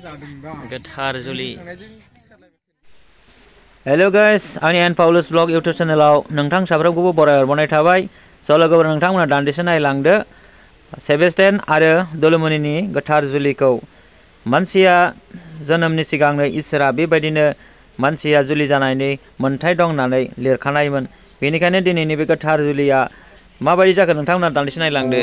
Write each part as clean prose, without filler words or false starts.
गोथार जुलि hello guys आंनि एन पाउलस ब्लग इउट्यूब चेनेलाव नोंथां साफ्रोमखौबो बराय हरबाय थाबाय स' लोगोफोर नोंथांमोना दान्दिसे नायलांदो सेबेस्टियान आरो दलुमनिनि गोथार जुलिखौ मानसिया जोनोमनि सिगांनो इसोरा बेबायदिनो मानसिया जुलि जानायनि मोन्थाय दं होननानै लिरखानायमोन बेनिखायनो दिनैनि बे गोथार जुलिया माबायदि जागोन नोंथांमोना दान्दिसे नायलांदो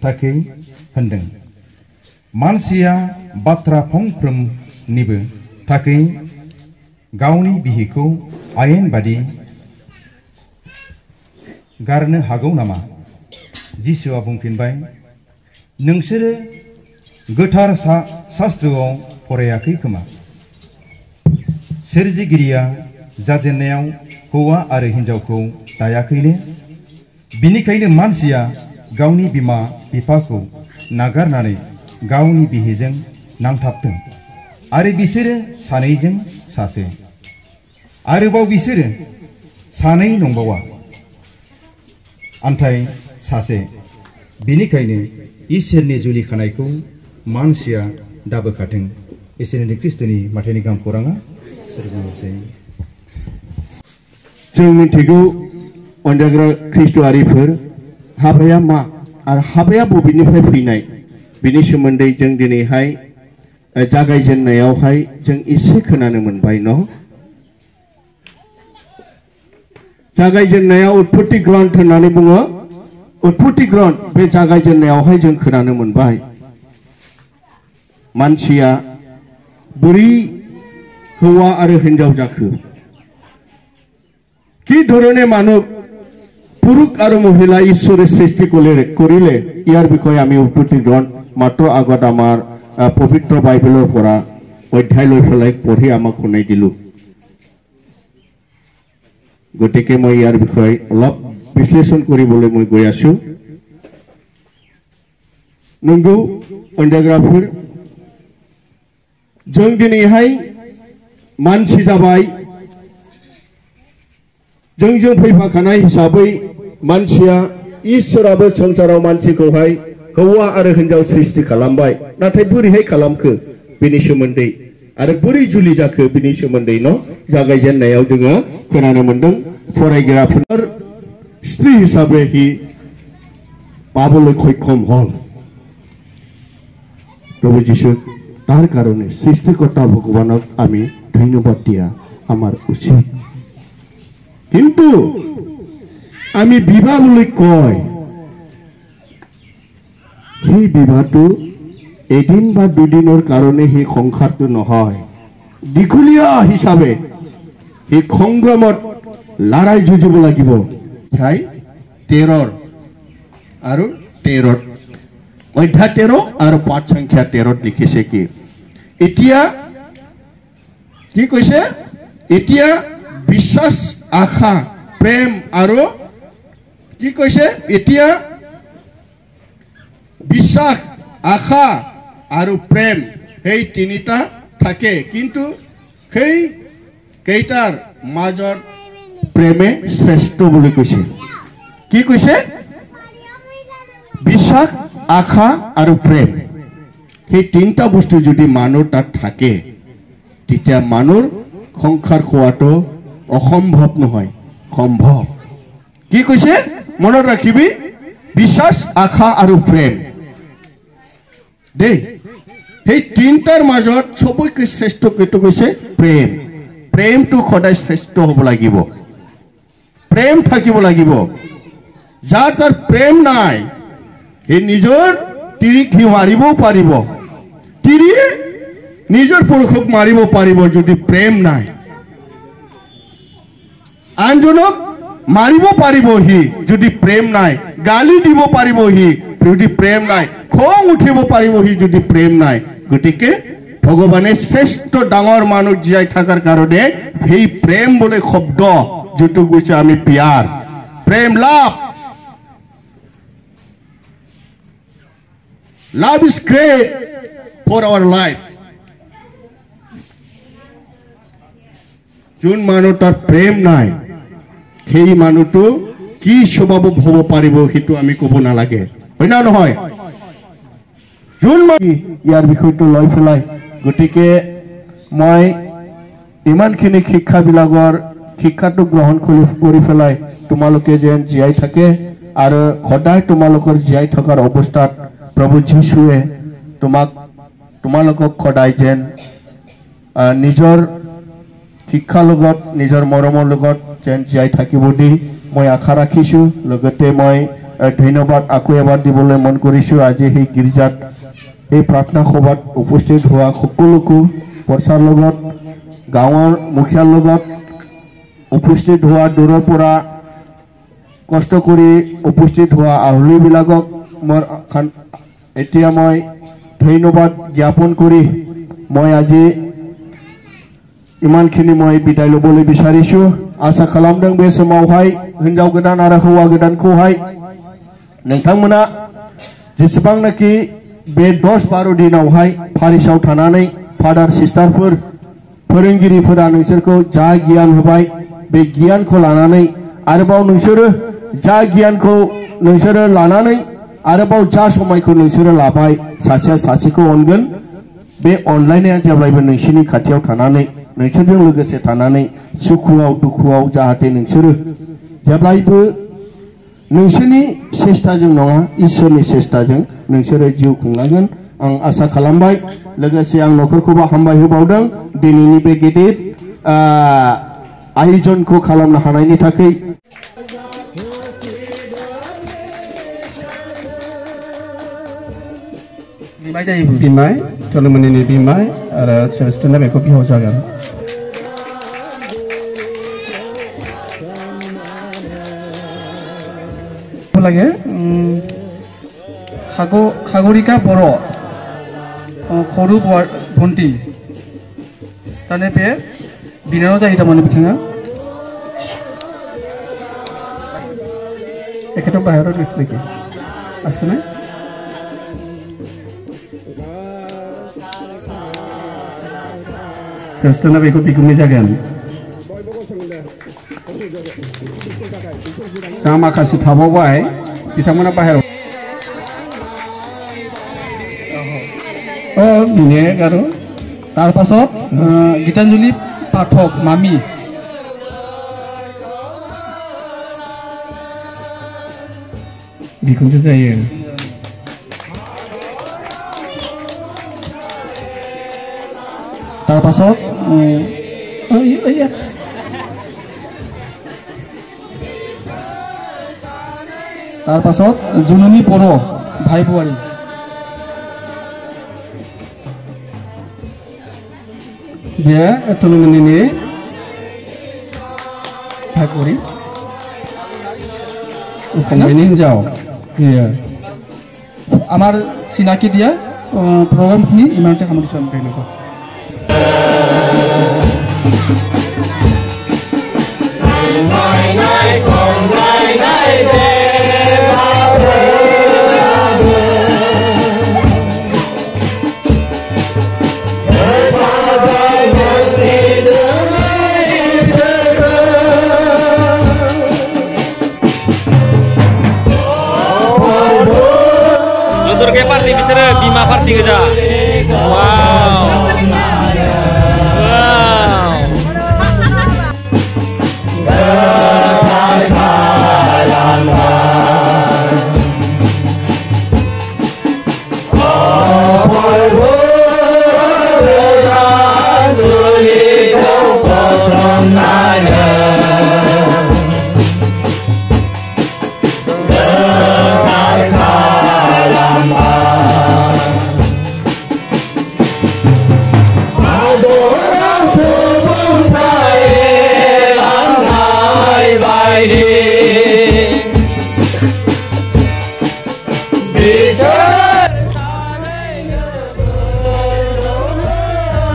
थाखै होनदों मानसिया बाथ्रा फंफ्रोमनिबो थाखै गावनि बिहिखौ आयेन बादि गारनो हागौ नामा जिसुआ बुंफिनबाय नोंसोरो गोथार शास्त्रआव फरायाखै खोमा सोरजिगिरिया जाजेननायाव हौवा आरो हिन्जावखौ दायाखैनो बिनिखायनो मानसिया गावनि बिमा बिफाखौ नागारनानै गावनि बिहिजों नांथाबदों आरो बिसोरो सानैजों सासे आरोबाव बिसोरो सानै नंबावा आन्थाय सासे बिनिखायनो इसोरनि जुलि खानायखौ मानसिया दाबोखाथों इसोरनि ख्रिस्ट'नि माथाइनि गाहाम खौराङा जों मिथिगौ अनजाग्रा ख्रिस्ट'आरिफोर हाबाया मा आरो हाबाया बबेनिफ्राय फैनाय बिनि सोमोन्दै जों दिनैहाय जागायजेननायावहाय जों एसे खोनानो मोनबाय न जागायजेननायाव उत्पत्ति ग्रन्थ होननानै बुङो उत्पत्ति ग्रन्थ बे जागायजेननायावहाय जों खोनानो मोनबाय मानसिया बोरै हौवा आरो हिन्जाव जाखो কি ধরনের মানব পুরুষ আর মহিলা ঈশ্বরের সৃষ্টি করিলে ইয়ার বিষয়ে আমি উৎপত্তি গ্রন্থ মাত্র আগত আমার পবিত্র বাইবেলৰ পৰা অধ্যায় লৈ ফেলাই পঢ়ি আমাক শুনাই দিলো গতিকে মই ইয়াৰ বিষয়ে অলপ বিশ্লেষণ কৰিবলৈ মই গৈ আছো नंगौ अनजाग्राफोर जों दिनैहाय मानसि जाबाय जों फैफाखानाय हिसाबै मानसिया इसोराबो संसाराव मानसिखौहाय हौवा आरो हिन्जाव सृष्टि खालामबाय नाथाय बोरैहाय खालामखो बेनि सोमोन्दै आरो बोरै जुलि जाखो बेनि सोमोन्दै न जागायजेननायाव जोङो खोनानो मोनदों फरायग्राफोर स्त्री हिसाबै हि पाবলৈ सक्षम হল प्रभु যিশু তার কারণে সৃষ্টিকর্তা ভগবানক আমি ধন্যবাদ দিয়া আমার উচিত কিন্তু আমি বিবাহ বলে কয় সেই বিবাহটো এদিন বা দুদিনৰ কাৰণে সেই সংসাৰটো নহয় দীঘলীয়া হিচাপে এই সংগ্ৰামত লৰাই যুঁজিব লাগিব ঠাই 13 আৰু 13 অধ্যায় 13 আৰু পাঠ সংখ্যা 13 লিখিছে কি এতিয়া কি কৈছে এতিয়া বিশ্বাস আশা প্ৰেম আৰু কি কৈছে এতিয়া বিশ্বাস আশা আৰু প্ৰেম এই তিনিটা থাকে কিন্তু সেই কেইটাৰ মাজত প্ৰেমে শ্ৰেষ্ঠ বুলি কৈছে কি কৈছে বিশ্বাস আশা আৰু প্ৰেম সেই তিনিটা বস্তু যদি মানুহ তাত থাকে তেতিয়া মানুহৰ সংসাৰ খোৱাটো অসম্ভৱ নহয় সম্ভৱ কি কৈছে মনত ৰাখিবি বিশ্বাস আশা আৰু প্ৰেম দে সেই তিনিটাৰ মাজত সবকৈ শ্ৰেষ্ঠ কেইটো কৈছে প্ৰেম প্ৰেমটো সদায় শ্ৰেষ্ঠ হ'ব লাগিব প্ৰেম থাকিব লাগিব যাৰ তাৰ প্ৰেম নাই সেই নিজৰ তিৰিক সি মাৰিবও পাৰিব তিৰিয়ে নিজৰ পুৰুষক মাৰিব পাৰিব যদি প্ৰেম নাই আনজনক মাৰিব পাৰিব সি যদি প্ৰেম নাই গালি দিব পাৰিব সি যদি প্ৰেম নাই খং উঠিব পাৰিব সি যদি প্ৰেম নাই গতিকে ভগৱানে শ্ৰেষ্ঠ ডাঙৰ মানুহ জীয়াই থকাৰ কাৰণে সেই প্ৰেম বোলে শব্দ যিটো কৈছে আমি প্যাৰ প্ৰেম love is great for our life যোন মানুহ তাৰ প্ৰেম নাই সেই মানুহটো কি স্বভাৱ হ'ব পাৰিব সেইটো আমি ক'ব নালাগে হয় না নহয় যোন ইয়াৰ বিষয়টো লৈ পেলাই গতিকে মই ইমানখিনি শিক্ষাবিলাকৰ শিক্ষাটো গ্ৰহণ কৰি পেলাই তোমালোকে যেন জীয়াই থাকে আৰু সদায় তোমালোকৰ জীয়াই থকাৰ অৱস্থাত প্ৰভু যীশুৱে তোমালোকক সদায় যেন নিজৰ শিক্ষাৰ লগত নিজৰ মৰমৰ লগত যেন জীয়াই থাকিব দি মই আশা ৰাখিছোঁ লগতে মই ধন্যবাদ আকৌ এবাৰ দিবলৈ মন কৰিছোঁ আজি সেই গীৰ্জাত এই প্ৰাৰ্থনা সভাত উপস্থিত হোৱা সকলোকো পৰ্চাৰ লগত গাঁৱৰ মুখীয়াৰ লগত উপস্থিত হোৱা দূৰৰ পৰা কষ্ট কৰি উপস্থিত হোৱা আহলীবিলাকক মোৰ এতিয়া মই ধন্যবাদ জ্ঞাপন কৰি মই আজি ইমানখিনি মই বিদায় ল'বলৈ বিচাৰিছোঁ आसा खालामदों बे समावहाय हिन्जाव गोदान आरो हौवा गोदानखौहाय नोंथांमोना जेसेबांनाखि बे 10-12 दिनावहाय फारिसाव थानानै फादार सिस्टारफोर फोरोंगिरिफोरा नोंसोरखौ जा गियान होबाय बे गियानखौ लानानै आरोबाव नोंसोरो जा गियानखौ नोंसोरो लानानै आरोबाव जा समायखौ नोंसोरो लाबाय सासेया सासेखौ अनगोन बे अनलायनाया जेब्लायबो नोंसिनि खाथियाव थानानै नोंसोरजों लोगोसे थानानै सुखुआव दुखुआव जाहाथे नोंसोरो जेब्लायबो नोंसोरनि सेस्ताजों नङा इसोरनि सेस्ताजों नोंसोरो जिउ खुंलांगोन आं आसा खालामबाय लोगोसे आं नखरखौबो हामबाय होबावदों दिनैनि बे गेदेर आयोजनखौ खालामनो हानायनि थाखाय बिमाय जायो बिमाय टलमनिनि बिमाय आरो सेबेस्टियाना बेखौ बिहाव जागोन লাগে খাগৰিকা বৰ সৰু ভণ্টি তানে बे बिनानाव जायो थारमाने बिथाङा एखेथ' बाहेराव গৈছে নেকি আছে না सेबेस्टियाना बेखौ बिगुमनि जागोन जों माखासे थाबावबाय बिथांमोना बाहेराव बिने आरो तार पाছত गीतांजलि पाठक मामी बिखौसो जायो तार पाছত तार पाছত जुननी बर भाई बुआरी बे टलमनिनि भाई बुआरी उखंनि हिनजाव बियो आमार सिनाकी दिया प्रग्रामखिनि इमानते खामानि सनबायनोखौ Durga party bicara Bima party kerja. Wow.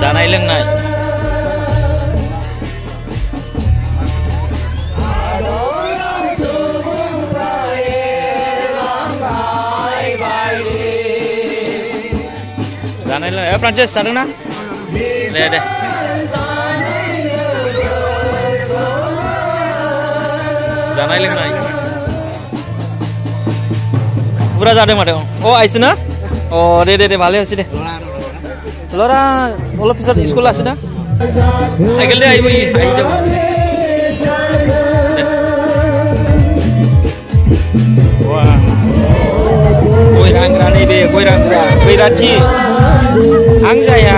जानाय लोंनाय जानाय लोंनाय फ्रान्सिस जादोंना दे जानाय लोंनाय पूरा जादों माथो अ आइसो ना अ दे भाले आसि दे लरा अलप पिছত स्कुल आसि ना साइकेल दे आइबो गय रांग्रा नैबे गय रांग्रा बैराथि आं जाया